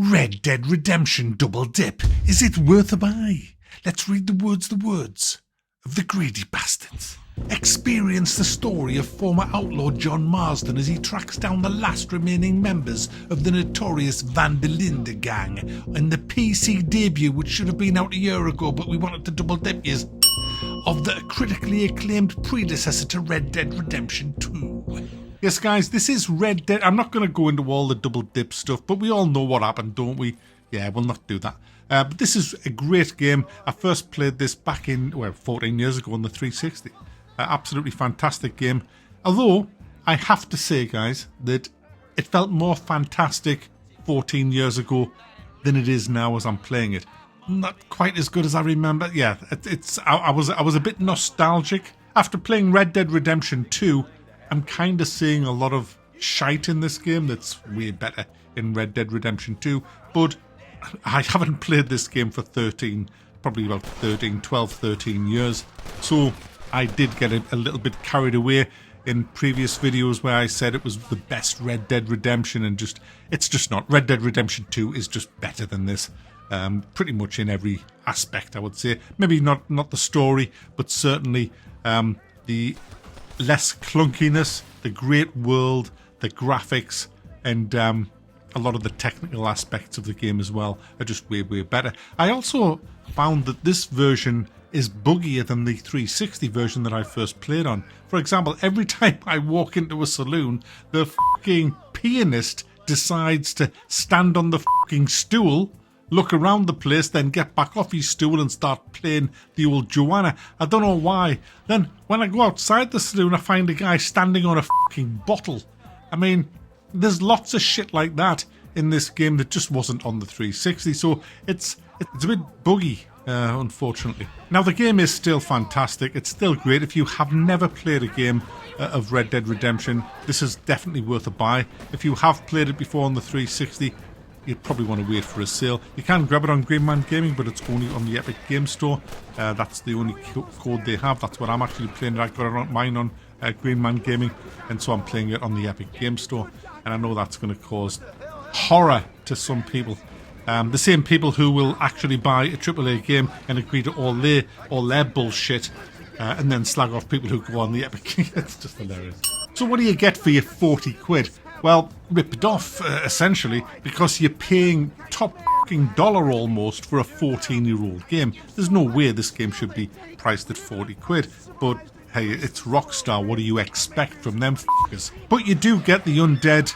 Red Dead Redemption Double Dip. Is it worth a buy? Let's read the words of the greedy bastards. Experience the story of former outlaw John Marsden as he tracks down the last remaining members of the notorious Van der Linde gang in the PC debut, which should have been out a year ago, but we wanted to double dip years, of the critically acclaimed predecessor to Red Dead Redemption 2. Yes, guys, this is Red Dead. I'm not going to go into all the double dip stuff, but we all know what happened, don't we? Yeah, we'll not do that. But this is a great game. I first played this back in, 14 years ago on the 360. Absolutely fantastic game. Although, I have to say, guys, that it felt more fantastic 14 years ago than it is now as I'm playing it. Not quite as good as I remember. Yeah, I was a bit nostalgic. After playing Red Dead Redemption 2, I'm kind of seeing a lot of shite in this game that's way better in Red Dead Redemption 2. But I haven't played this game for 12, 13 years. So I did get a little bit carried away in previous videos where I said it was the best Red Dead Redemption, and it's just not. Red Dead Redemption 2 is just better than this. Pretty much in every aspect, I would say. Maybe not the story, but certainly the less clunkiness, the great world, the graphics, and a lot of the technical aspects of the game as well are just way better. I also found that this version is buggier than the 360 version that I first played on. For example, every time I walk into a saloon, the fucking pianist decides to stand on the fucking stool, look around the place, then get back off his stool and start playing the old Joanna. I don't know why. Then when I go outside the saloon, I find a guy standing on a fucking bottle. I mean, there's lots of shit like that in this game that just wasn't on the 360, so it's a bit buggy, unfortunately. Now, the game is still fantastic. It's still great. If you have never played a game of Red Dead Redemption, this is definitely worth a buy. If you have played it before on the 360, you'd probably want to wait for a sale. You can grab it on Green Man Gaming, but it's only on the Epic Game Store. That's the only code they have. That's what I'm actually playing. I got it on mine on Green Man Gaming, and so I'm playing it on the Epic Game Store. And I know that's going to cause horror to some people. The same people who will actually buy a AAA game and agree to all their bullshit, and then slag off people who go on the Epic. It's just hilarious. So what do you get for your 40 quid? Well, ripped off, essentially, because you're paying top fucking dollar almost for a 14-year-old game. There's no way this game should be priced at 40 quid, but hey, it's Rockstar. What do you expect from them fuckers? But you do get the Undead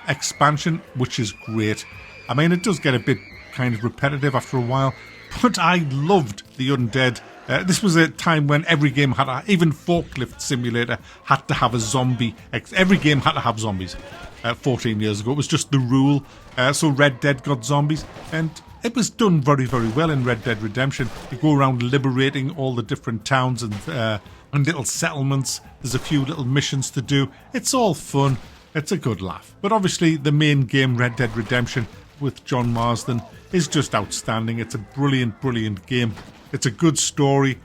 expansion, which is great. I mean, it does get a bit kind of repetitive after a while, but I loved the Undead. This was a time when every game had, even Forklift Simulator had to have a zombie. Every game had to have zombies 14 years ago. It was just the rule. So Red Dead got zombies, and it was done very well in Red Dead Redemption. You go around liberating all the different towns and little settlements. There's a few little missions to do. It's all fun. It's a good laugh. But obviously the main game, Red Dead Redemption, with John Marsden, is just outstanding. It's a brilliant game. It's a good story,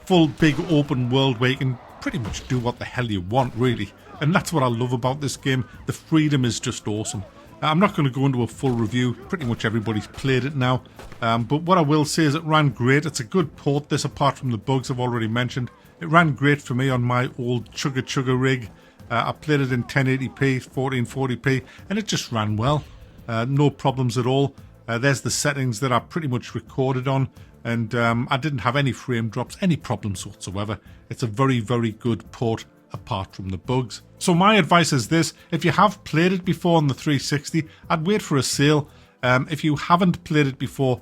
full big open world where you can pretty much do what the hell you want, really. And that's what I love about this game. The freedom is just awesome. I'm not going to go into a full review. Pretty much everybody's played it now. But what I will say is it ran great. It's a good port, this, apart from the bugs I've already mentioned. It ran great for me on my old Chugga rig. I played it in 1080p, 1440p, and it just ran well. No problems at all. There's the settings that I pretty much recorded on, and I didn't have any frame drops, any problems whatsoever. It's a very good port apart from the bugs. So my advice is this: if you have played it before on the 360, I'd wait for a sale. If you haven't played it before,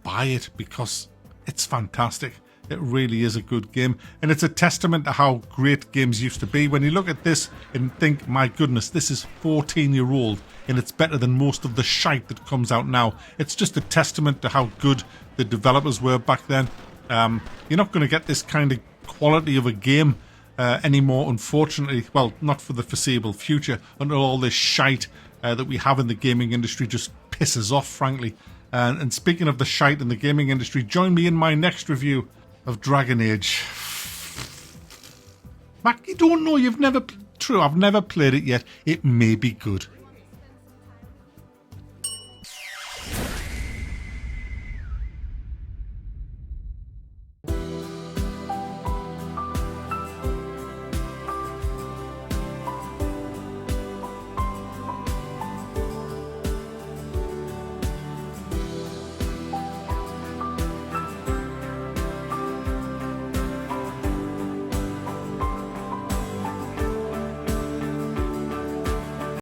buy it, because it's fantastic. It really is a good game, and it's a testament to how great games used to be. When you look at this and think, my goodness, this is 14-year-old, and it's better than most of the shite that comes out now. It's just a testament to how good the developers were back then. You're not going to get this kind of quality of a game anymore, unfortunately. Well, not for the foreseeable future, until all this shite that we have in the gaming industry just pisses off, frankly. And speaking of the shite in the gaming industry, join me in my next review of Dragon Age. Mac, you don't know, you've never... True, I've never played it yet. It may be good.